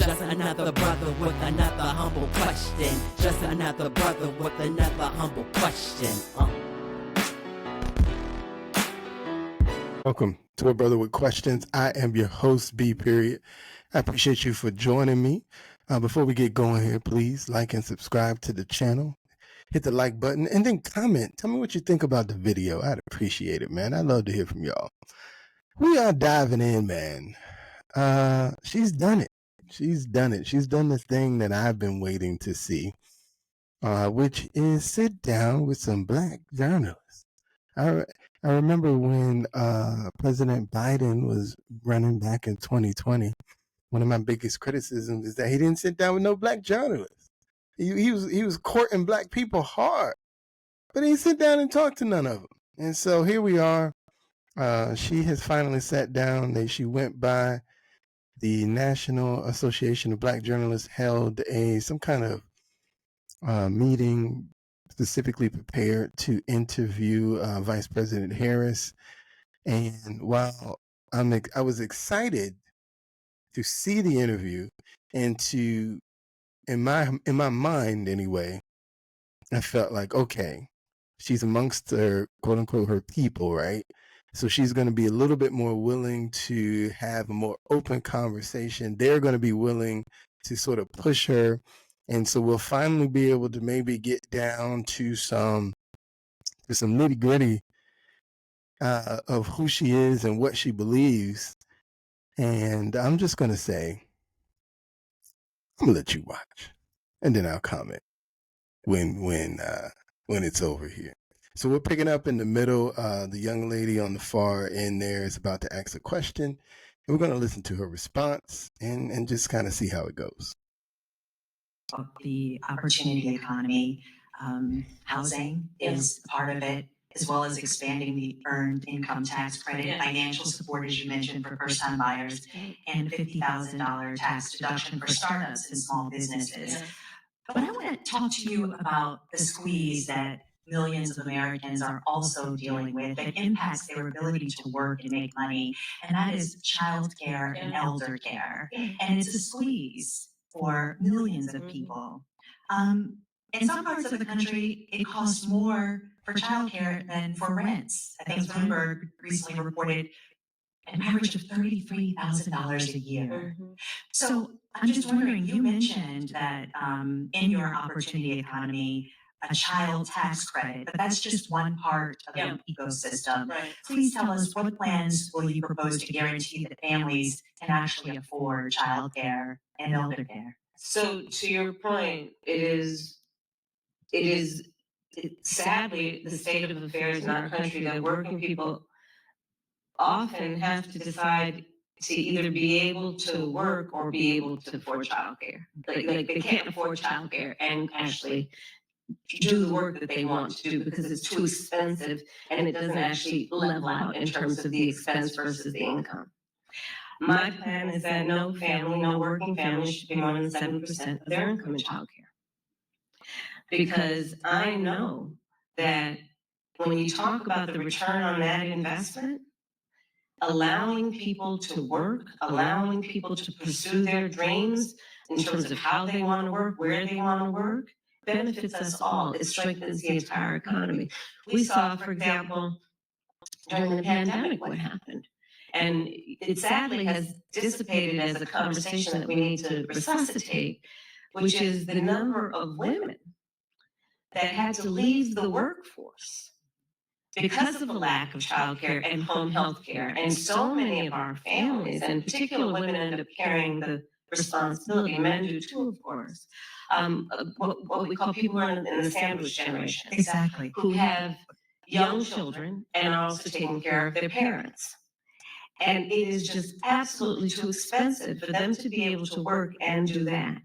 Just another brother with another humble question. Just another brother with another humble question. Welcome to A Brother with Questions. I am your host, B. Period. I appreciate you for joining me. Before we get going here, please like and subscribe to the channel. Hit the like button and then comment. Tell me what you think about the video. I'd appreciate it, man. I'd love to hear from y'all. We are diving in, man. She's done it. She's done it. She's done this thing that I've been waiting to see, which is sit down with some black journalists. I remember when President Biden was running back in 2020, one of my biggest criticisms is that he didn't sit down with no black journalists. He was courting black people hard, but he didn't sit down and talk to none of them. And so here we are. She has finally sat down. She went by the National Association of Black Journalists, held some kind of meeting specifically prepared to interview Vice President Harris. And while I was excited to see the interview and to, in my mind anyway, I felt like, okay, she's amongst her, quote unquote, her people, right? So she's going to be a little bit more willing to have a more open conversation. They're going to be willing to sort of push her. And so we'll finally be able to maybe get down to some nitty gritty of who she is and what she believes. And I'm just going to say, I'm going to let you watch and then I'll comment when it's over here. So we're picking up in the middle. The young lady on the far end there is about to ask a question, and we're going to listen to her response and just kind of see how it goes. The opportunity economy, housing is part of it, as well as expanding the earned income tax credit, financial support, as you mentioned, for first-time buyers, and $50,000 tax deduction for startups and small businesses. But I want to talk to you about the squeeze that millions of Americans are also dealing with that impacts their ability to work and make money, and that is childcare and elder care. And it's a squeeze for millions of people. In some parts of the country, it costs more for childcare than for rents. I think Bloomberg recently reported an average of $33,000 a year. So I'm just wondering, you mentioned that in your opportunity economy, a child tax credit, but that's just one part of the ecosystem. Right. Please tell us, what plans will you propose to guarantee that families can actually afford childcare and elder care? So to your point, it is sadly the state of affairs in our country that working people often have to decide to either be able to work or be able to afford childcare. Like they can't afford childcare and actually do the work that they want to do because it's too expensive and it doesn't actually level out in terms of the expense versus the income. My plan is that no working family should pay more than 7% of their income in childcare. Because I know that when you talk about the return on that investment, allowing people to work, allowing people to pursue their dreams in terms of how they want to work, where they want to work, benefits us all. It strengthens the entire economy. We saw, for example, during the pandemic what happened. And it sadly has dissipated as a conversation that we need to resuscitate, which is the number of women that had to leave the workforce because of a lack of childcare and home health care. And so many of our families, and particularly women, end up carrying the responsibility. Men do too, of course. What we call people who are in the sandwich generation. Exactly. Who have young children and are also taking care of their parents. And it is just absolutely too expensive for them to be able to work and do that.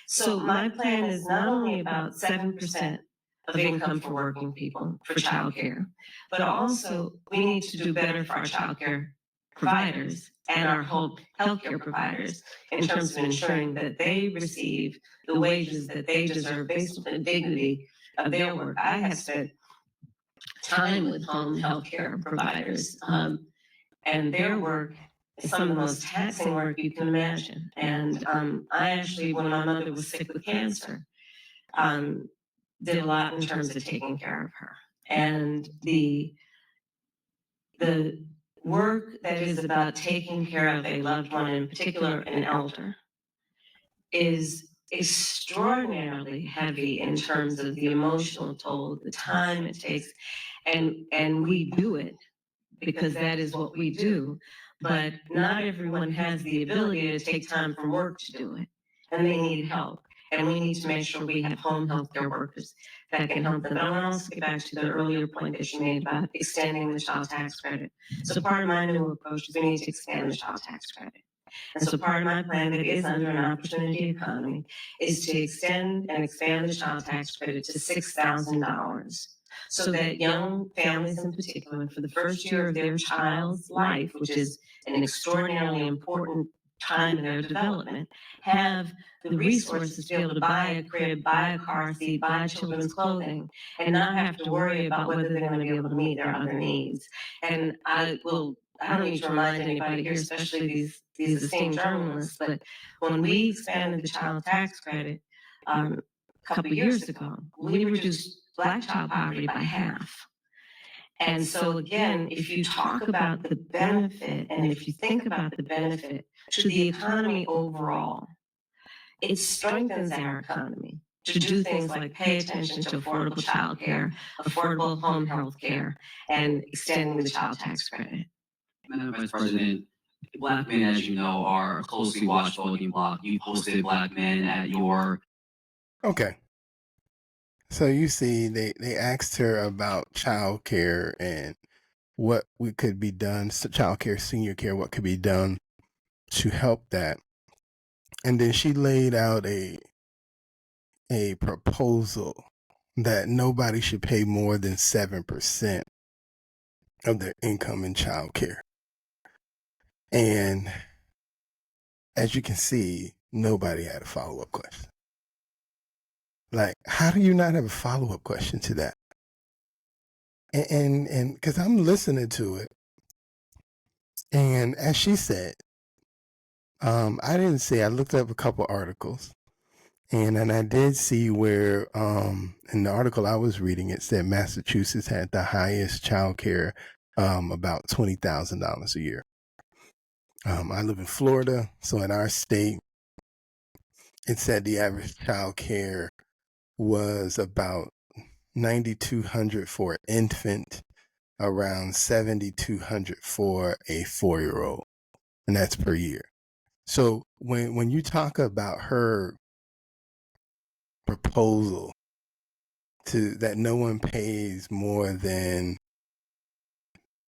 So my plan is not only about 7% of income for working people for childcare, but also we need to do better for our childcare providers and our home healthcare providers in terms of ensuring that they receive the wages that they deserve based on the dignity of their work. I have spent time with home healthcare providers, and their work some of the most taxing work you can imagine. And I actually, when my mother was sick with cancer, did a lot in terms of taking care of her. And the work that is about taking care of a loved one, in particular an elder, is extraordinarily heavy in terms of the emotional toll, the time it takes, and we do it because that is what we do. But not everyone has the ability to take time from work to do it, and they need help. And we need to make sure we have home health care workers that can help them. But I want to also get back to the earlier point that you made about extending the child tax credit. So part of my new approach is we need to expand the child tax credit. And so part of my plan that is under an opportunity economy is to extend and expand the child tax credit to $6,000 so that young families in particular, for the first year of their child's life, which is an extraordinarily important time in their development, have the resources to be able to buy a crib, buy a car seat, buy children's clothing, and not have to worry about whether they're going to be able to meet their other needs. And I don't need to remind anybody here, especially these esteemed journalists, but when we expanded the child tax credit a couple of years ago, we reduced Black child poverty by half. And so again, if you talk about the benefit and if you think about the benefit to the economy overall, it strengthens our economy to do things like pay attention to affordable childcare, affordable home health care, and extending the child tax credit. Madam Vice President, Black men, as you know, are a closely watched voting bloc. You hosted Black men at your... Okay. So you see, they asked her about child care and what could be done, so child care, senior care, what could be done to help that. And then she laid out a proposal that nobody should pay more than 7% of their income in child care. And as you can see, nobody had a follow-up question. Like, how do you not have a follow-up question to that? And because I'm listening to it, and as she said, I didn't see, I looked up a couple articles, and I did see where, in the article I was reading, it said Massachusetts had the highest child care, about $20,000 a year. I live in Florida, so in our state, it said the average child care was about $9,200 for an infant, around $7,200 for a 4-year-old, and that's per year. So when you talk about her proposal to that no one pays more than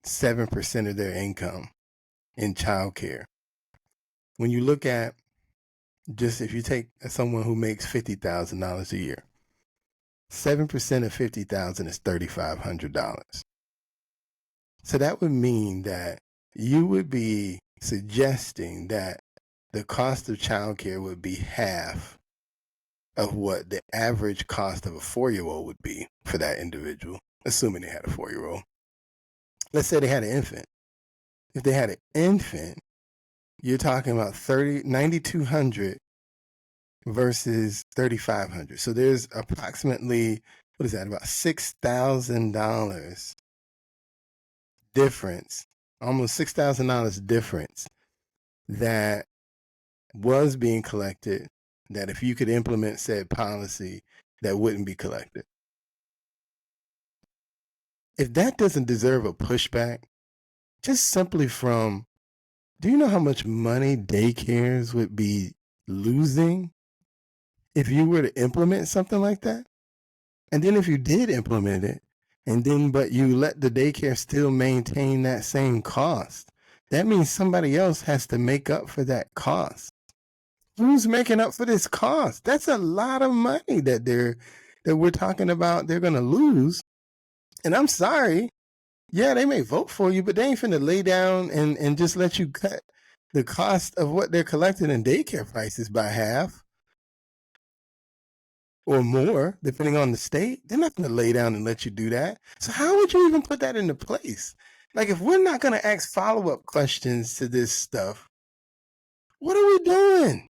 7% of their income in childcare, when you look at just if you take someone who makes $50,000 a year, 7% of $50,000 is $3,500. So that would mean that you would be suggesting that the cost of childcare would be half of what the average cost of a 4-year-old would be for that individual, assuming they had a 4-year-old. Let's say they had an infant. If they had an infant, you're talking about $9,200 versus $3,500. So there's approximately, what is that, about $6,000 difference, almost $6,000 difference that was being collected, that if you could implement said policy, that wouldn't be collected. If that doesn't deserve a pushback, just simply from, do you know how much money daycares would be losing if you were to implement something like that? And then if you did implement it, but you let the daycare still maintain that same cost, that means somebody else has to make up for that cost. Who's making up for this cost? That's a lot of money that we're talking about they're going to lose. And I'm sorry, yeah, they may vote for you, but they ain't finna lay down and just let you cut the cost of what they're collecting in daycare prices by half or more, depending on the state. They're not going to lay down and let you do that. So how would you even put that into place? Like, if we're not going to ask follow-up questions to this stuff, what are we doing?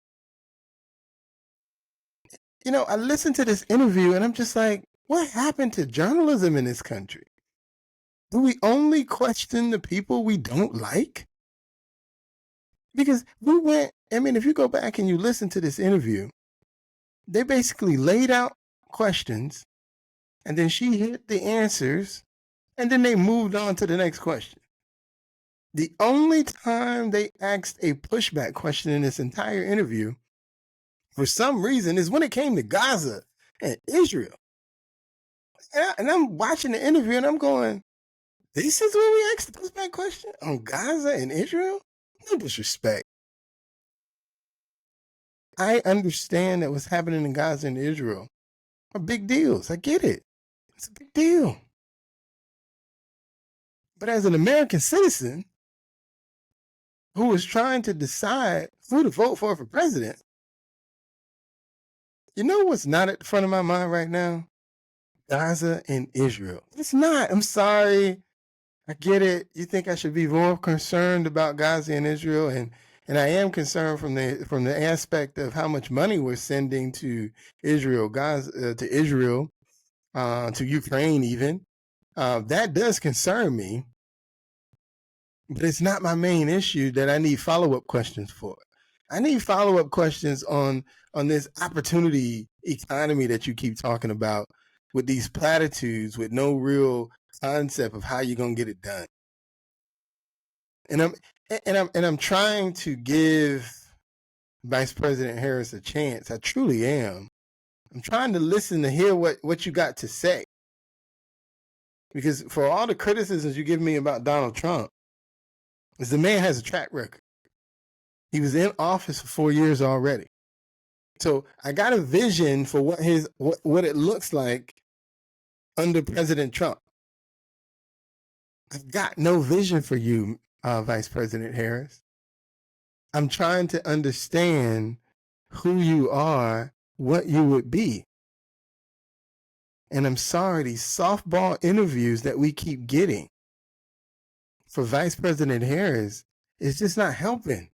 You know, I listened to this interview and I'm just like, what happened to journalism in this country? Do we only question the people we don't like? Because if you go back and you listen to this interview, they basically laid out questions and then she hit the answers and then they moved on to the next question. The only time they asked a pushback question in this entire interview, for some reason, is when it came to Gaza and Israel. And I'm watching the interview and I'm going, this is when we asked the pushback question on Gaza and Israel? No disrespect. I understand that what's happening in Gaza and Israel are big deals. I get it. It's a big deal. But as an American citizen who is trying to decide who to vote for president, you know what's not at the front of my mind right now? Gaza and Israel. It's not. I'm sorry. I get it. You think I should be more concerned about Gaza and Israel, and I am concerned from the aspect of how much money we're sending to Israel, Gaza, to Israel, to Ukraine even. That does concern me, but it's not my main issue that I need follow-up questions for. I need follow-up questions on this opportunity economy that you keep talking about, with these platitudes with no real concept of how you're gonna get it done. And I'm trying to give Vice President Harris a chance. I truly am. I'm trying to listen to hear what you got to say. Because for all the criticisms you give me about Donald Trump, is the man has a track record. He was in office for 4 years already. So I got a vision for what it looks like under President Trump. I've got no vision for you, Vice President Harris. I'm trying to understand who you are, what you would be. And I'm sorry, these softball interviews that we keep getting for Vice President Harris is just not helping.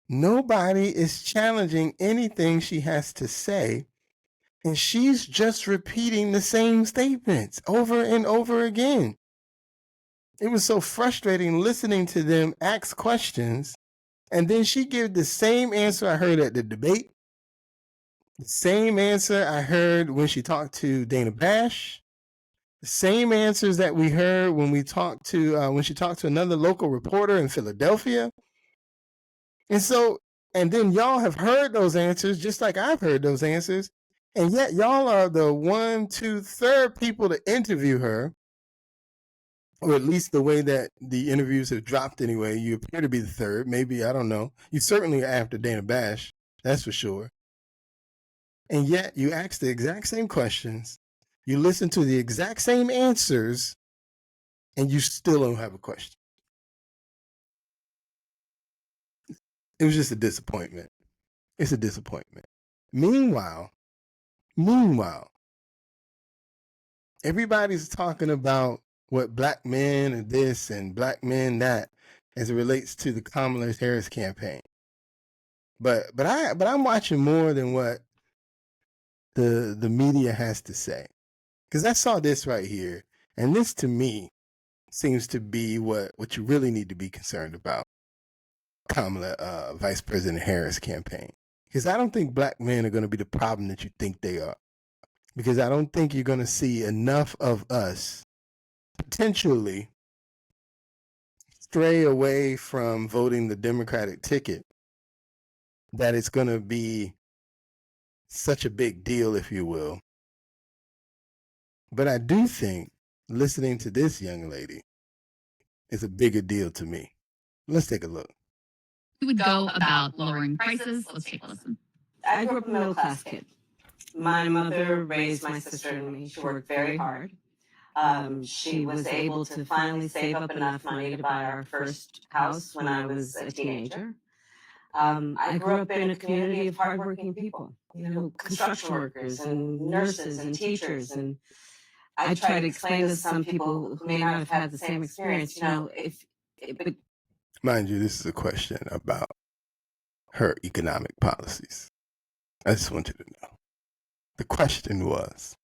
Nobody is challenging anything she has to say, and she's just repeating the same statements over and over again. It was so frustrating listening to them ask questions, and then she gave the same answer I heard at the debate, the same answer I heard when she talked to Dana Bash, the same answers that we heard when she talked to another local reporter in Philadelphia. And then y'all have heard those answers just like I've heard those answers, and yet y'all are the 1, 2, 3rd people to interview her, or at least the way that the interviews have dropped anyway. You appear to be the 3rd, maybe, I don't know. You certainly are after Dana Bash, that's for sure. And yet you ask the exact same questions, you listen to the exact same answers, and you still don't have a question. It was just a disappointment. It's a disappointment. Meanwhile, everybody's talking about what black men are this and black men that as it relates to the Kamala Harris campaign. But I'm watching more than what the media has to say. Because I saw this right here, and this to me seems to be what you really need to be concerned about. Kamala, Vice President Harris campaign. Because I don't think black men are going to be the problem that you think they are. Because I don't think you're going to see enough of us potentially stray away from voting the Democratic ticket that it's going to be such a big deal, if you will. But I do think listening to this young lady is a bigger deal to me. Let's take a look. We would go about lowering prices. Let's take a listen. I grew up a middle-class kid. My mother raised my sister and me. She worked very hard. She was able to finally save up enough money to buy our first house when I was a teenager. I grew up in a community of hardworking people, construction workers and nurses and teachers. And I try to explain to some people who may not have had the same experience, but Mind you, this is a question about her economic policies. I just want you to know. The question was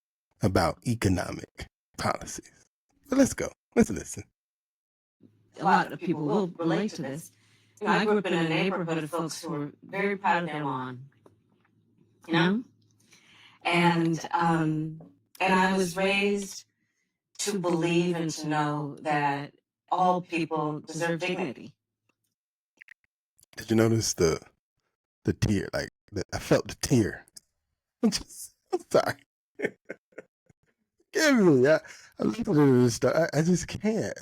about economic policies. But let's go. Let's listen. a lot of people will relate to this. I grew up in a neighborhood of folks who were very proud of their lawn, and I was raised to believe and to know that all people deserve dignity. Did you notice the tear? I felt the tear. I'm sorry. Give me. I'm listening to this stuff. I just can't.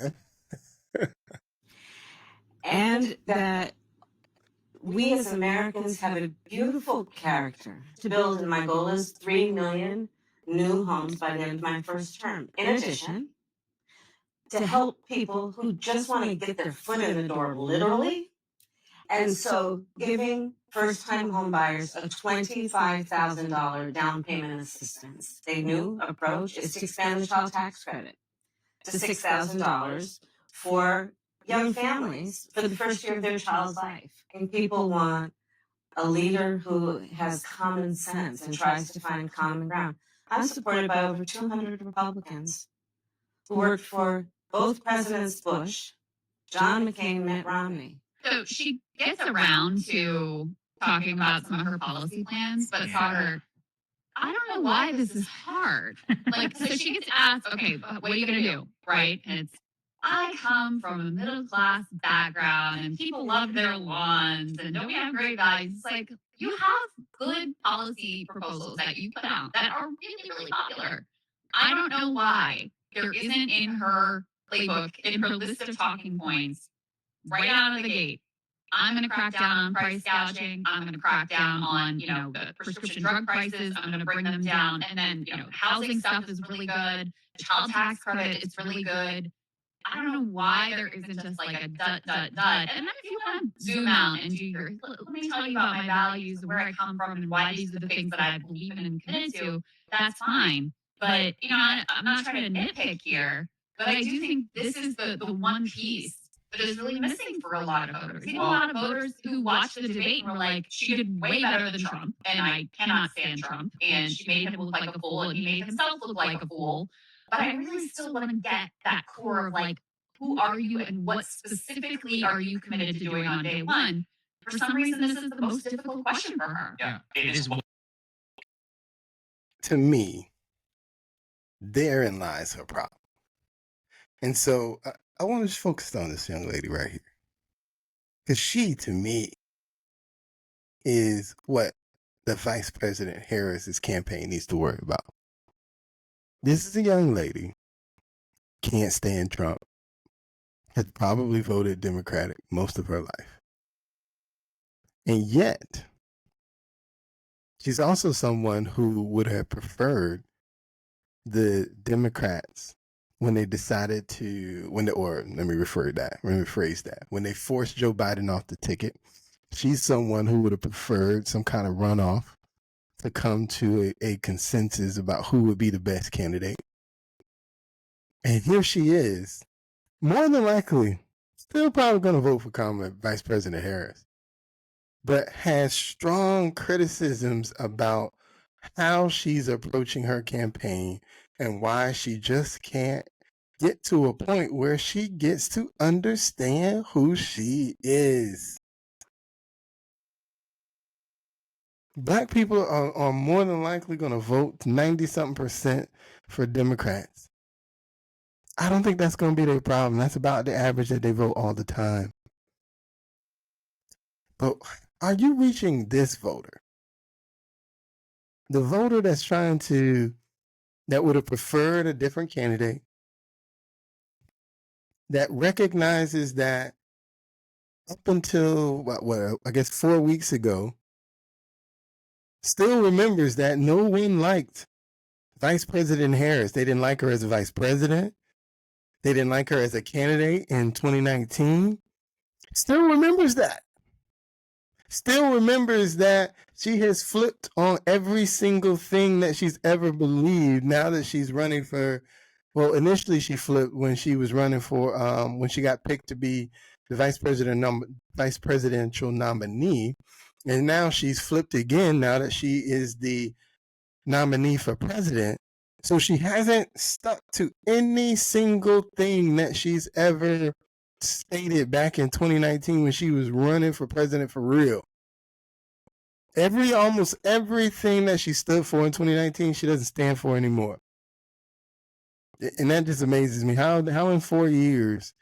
And that we as Americans have a beautiful character to build, and my goal is 3 million new homes by the end of my first term. In addition, to help people who just want to get their foot in the door, literally. And so giving first-time home buyers a $25,000 down payment assistance. A new approach is to expand the child tax credit to $6,000 for young families for the first year of their child's life. And people want a leader who has common sense and tries to find common ground. I'm supported by over 200 Republicans who worked for both Presidents Bush, John McCain, Mitt Romney. So she gets around to talking about some of her policy plans, but Sauter, I don't know why this is hard. So she gets asked, okay, what are you going to do? Right? And it's, I come from a middle class background and people love their lawns and don't we have great values? It's like, you have good policy proposals that you put out that are really, really popular. I don't know why there isn't in her playbook, in her list of talking points, right out of the gate. I'm going to crack down on price gouging. I'm going to crack down on, the prescription drug prices. I'm going to bring them down. And then, housing stuff is really good. The child tax credit is really good. I don't know why there isn't just like a dud. And then if you want to zoom out and do your, let me tell you about my values, where I come from, and why these are the things that I believe in and committed to, that's fine. But, I'm not trying to nitpick here, but I do think this is the one piece that is really missing for a lot of voters. A lot of voters who watched the debate and were like, she did way better than Trump, and I cannot stand Trump, and she made him look like a fool, and he made himself look like a fool. But I really still want to get that core of who are you and what specifically are you committed to doing on day one? For some reason, this is the most difficult question for her. Yeah, it is. To me, therein lies her problem. And so I want to just focus on this young lady right here. Because she, to me, is what the Vice President Harris's campaign needs to worry about. This is a young lady, can't stand Trump, has probably voted Democratic most of her life. And yet, she's also someone who would have preferred the Democrats when they decided to, when they forced Joe Biden off the ticket. She's someone who would have preferred some kind of runoff to come to a consensus about who would be the best candidate. And here she is, more than likely, still probably going to vote for Vice President Harris, but has strong criticisms about how she's approaching her campaign and why she just can't get to a point where she gets to understand who she is. Black people are more than likely going to vote 90-something% for Democrats. I don't think that's going to be their problem. That's about the average that they vote all the time. But are you reaching this voter? The voter that would have preferred a different candidate, that recognizes that up until, I guess 4 weeks ago, still remembers that no one liked Vice President Harris. They didn't like her as a vice president. They didn't like her as a candidate in 2019. Still remembers that. Still remembers that she has flipped on every single thing that she's ever believed now that she's running for Well, initially she flipped when she was running for when she got picked to be the vice presidential nominee, and now she's flipped again now that she is the nominee for president. So she hasn't stuck to any single thing that she's ever stated back in 2019 when she was running for president for real. Almost everything that she stood for in 2019, she doesn't stand for anymore. And that just amazes me. How in 4 years,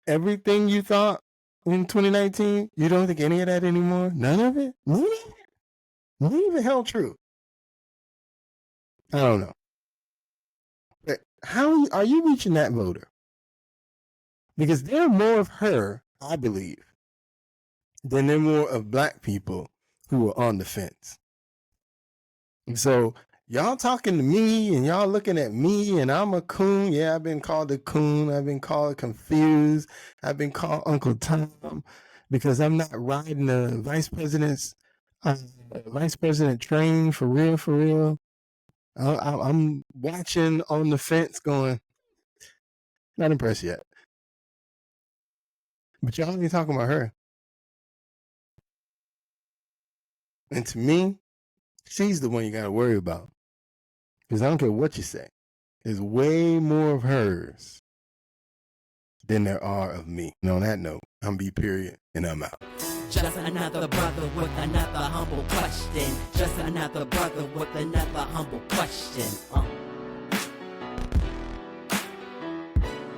everything you thought in 2019, you don't think any of that anymore? None of it? Not even held true. I don't know. But how are you reaching that voter? Because there are more of her, I believe, than there are more of black people who are on the fence. And so y'all talking to me and y'all looking at me and I'm a coon. Yeah, I've been called a coon. I've been called confused. I've been called Uncle Tom because I'm not riding the vice president train for real. I'm watching on the fence going, not impressed yet. But y'all ain't talking about her. And to me, she's the one you got to worry about. Because I don't care what you say. There's way more of hers than there are of me. And on that note, I'm B. Period, and I'm out. Just another brother with another humble question. Just another brother with another humble question.